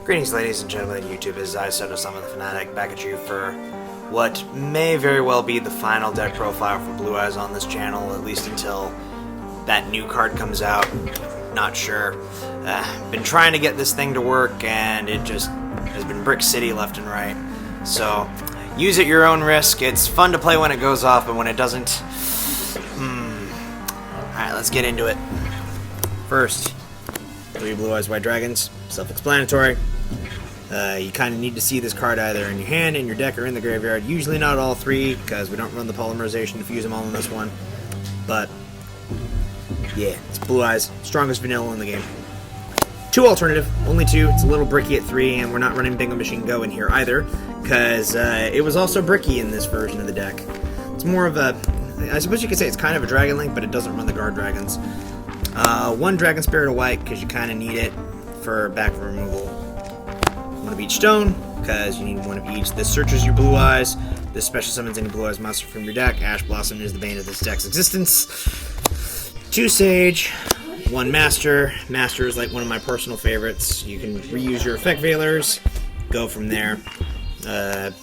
Greetings, ladies and gentlemen of YouTube. It is I, Sono Summon the Fanatic, back at you for what may very well be the final deck profile for Blue Eyes on this channel, at least until that new card comes out. Not sure. Been trying to get this thing to work, and it just has been Brick City left and right. So, use at your own risk. It's fun to play when it goes off, but when it doesn't... Alright, let's get into it. First, 3 Blue Eyes White Dragons. Self-explanatory. You kind of need to see this card either in your hand, in your deck, or in the graveyard. Usually not all 3, because we don't run the polymerization to fuse them all in this one. But, yeah, it's Blue Eyes. Strongest vanilla in the game. 2 alternative. Only 2. It's a little bricky at 3, and we're not running Bingo Machine Go in here either, because it was also bricky in this version of the deck. It's more of a... I suppose you could say it's kind of a Dragon Link, but it doesn't run the Guard Dragons. 1 Dragon Spirit of White, because you kind of need it for back removal. 1 of each stone, because you need 1 of each. This searches your Blue Eyes. This special summons any Blue Eyes monster from your deck. Ash Blossom is the bane of this deck's existence. 2 Sage, 1 Master. Master is like one of my personal favorites. You can reuse your Effect Veilers, go from there.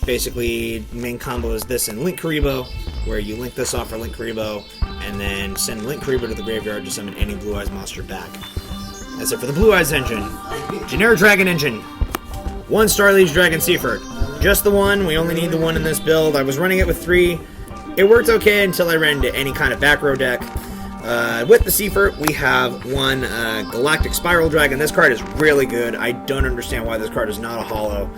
Basically, main combo is this and Link Karibo, where you link this off for Link Karibo, and then send Link Karibo to the graveyard to summon any Blue Eyes monster back. That's it for the Blue Eyes engine. Generic Dragon engine. 1 Starliege Dragon Seaford. Just the 1. We only need the 1 in this build. I was running it with 3. It worked okay until I ran into any kind of back row deck. With the Seaford, we have 1 Galactic Spiral Dragon. This card is really good. I don't understand why this card is not a holo.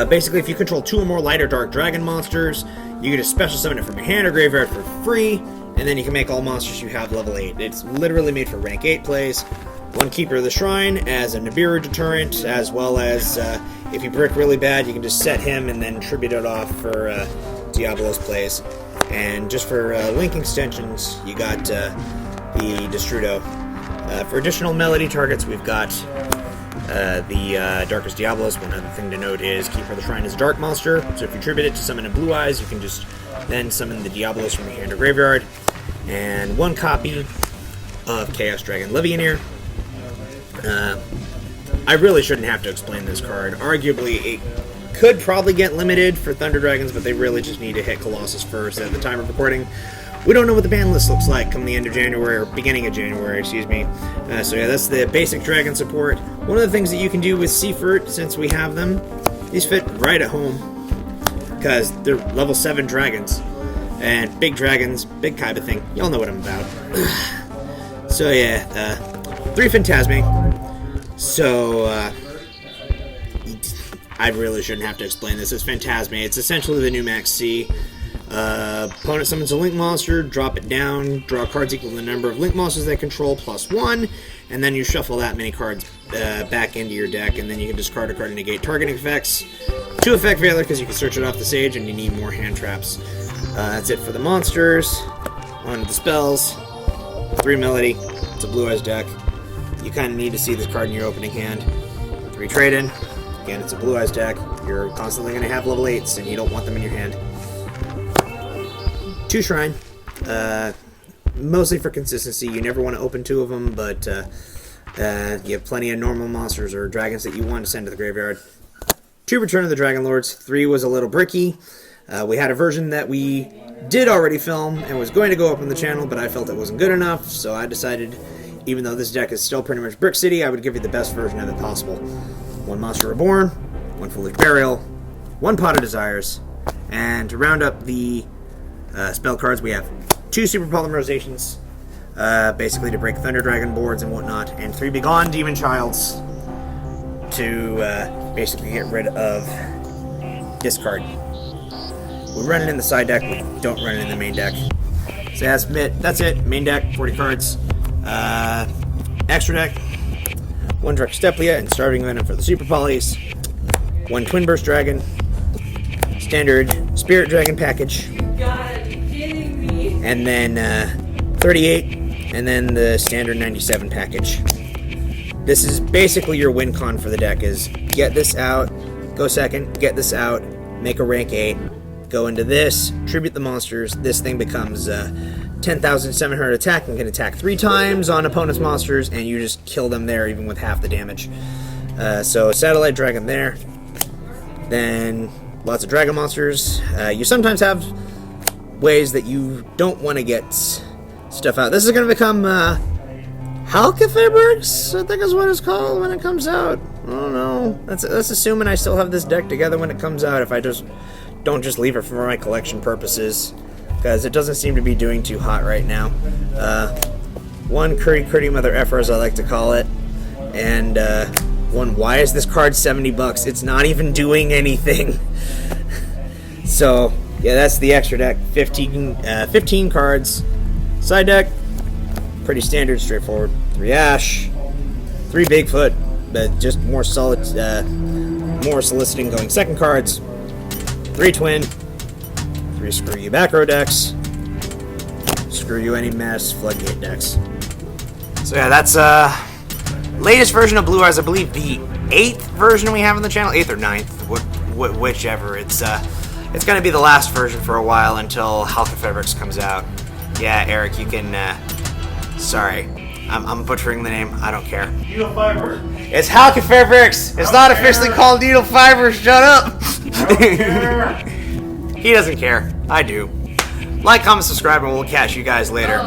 Basically, if you control 2 or more light or dark dragon monsters, you can just special summon it from your hand or graveyard for free, and then you can make all monsters you have level 8. It's literally made for rank 8 plays. 1 Keeper of the Shrine as a Nibiru deterrent, as well as if you brick really bad, you can just set him and then tribute it off for Diablo's plays. And just for link extensions, you got the Destrudo. For additional melody targets, we've got the Darkest Diablos. One other thing to note is Keeper of the Shrine is a dark monster, so if you tribute it to summon a Blue Eyes, you can just then summon the Diablos from your hand or graveyard. And 1 copy of Chaos Dragon Legionnaire. I really shouldn't have to explain this card. Arguably, it could probably get limited for Thunder Dragons, but they really just need to hit Colossus first at the time of recording. We don't know what the ban list looks like come the end of January, or beginning of January, excuse me. So yeah, that's the basic dragon support. One of the things that you can do with Seafort, since we have them, these fit right at home, because they're level 7 dragons. And big dragons, big kind of thing. Y'all know what I'm about. So yeah, 3 Phantasme. So, I really shouldn't have to explain this. It's Phantasme. It's essentially the new Max C. Opponent summons a Link monster, drop it down, draw cards equal to the number of Link monsters they control plus 1, and then you shuffle that many cards back into your deck, and then you can discard a card to negate targeting effects. 2 Effect Veiler, because you can search it off the Sage, and you need more hand traps. That's it for the monsters. On to the spells. 3 Melody. It's a Blue Eyes deck. You kind of need to see this card in your opening hand. 3 Trade-In. Again, it's a Blue Eyes deck. You're constantly going to have level 8s, and you don't want them in your hand. 2 Shrine. Mostly for consistency. You never want to open 2 of them, but you have plenty of normal monsters or dragons that you want to send to the graveyard. 2 Return of the Dragonlords. 3 was a little bricky. We had a version that we did already film and was going to go up on the channel, but I felt it wasn't good enough, so I decided, even though this deck is still pretty much Brick City, I would give you the best version of it possible. 1 Monster Reborn, 1 Foolish Burial, 1 Pot of Desires, and to round up the spell cards, we have 2 Super Polymerizations, basically to break Thunder Dragon boards and whatnot, and 3 Begone Demon Childs to basically get rid of discard. We run it in the side deck, we don't run it in the main deck. So that's it. Main deck, 40 cards. Extra deck, 1 Drexteplia and Starving Venom for the Super Polys, 1 Twin Burst Dragon, standard Spirit Dragon package, and then 38, and then the standard 97 package. This is basically your win con for the deck, is get this out, go second, get this out, make a rank 8, go into this, tribute the monsters, this thing becomes 10,700 attack and can attack 3 times on opponent's monsters, and you just kill them there even with half the damage. So Satellite Dragon there. Then lots of Dragon monsters. You sometimes have ways that you don't want to get stuff out. This is going to become Halkafabrix, I think is what it's called when it comes out. I don't know. That's assuming I still have this deck together when it comes out, if I just don't just leave it for my collection purposes, because it doesn't seem to be doing too hot right now. One Curdy Mother Effer, as I like to call it, and one, why is this card $70? It's not even doing anything. So, yeah, that's the extra deck. 15 cards. Side deck, pretty standard, straightforward. 3 Ash, 3 Bigfoot, but just more solid, more soliciting going second cards. 3 Twin, 3 Screw You Back Row decks, Screw You Any Mess Floodgate decks. So yeah, that's latest version of Blue Eyes. I believe the 8th version we have on the channel, 8th or 9th, whichever. It's gonna be the last version for a while until Halkafabrix comes out. Yeah, Eric, you can. Sorry, I'm butchering the name. I don't care. Needle Fiber. It's Halkafabrix. It's not officially called Needle Fiber. Shut up. I don't care. He doesn't care. I do. Like, comment, subscribe, and we'll catch you guys later.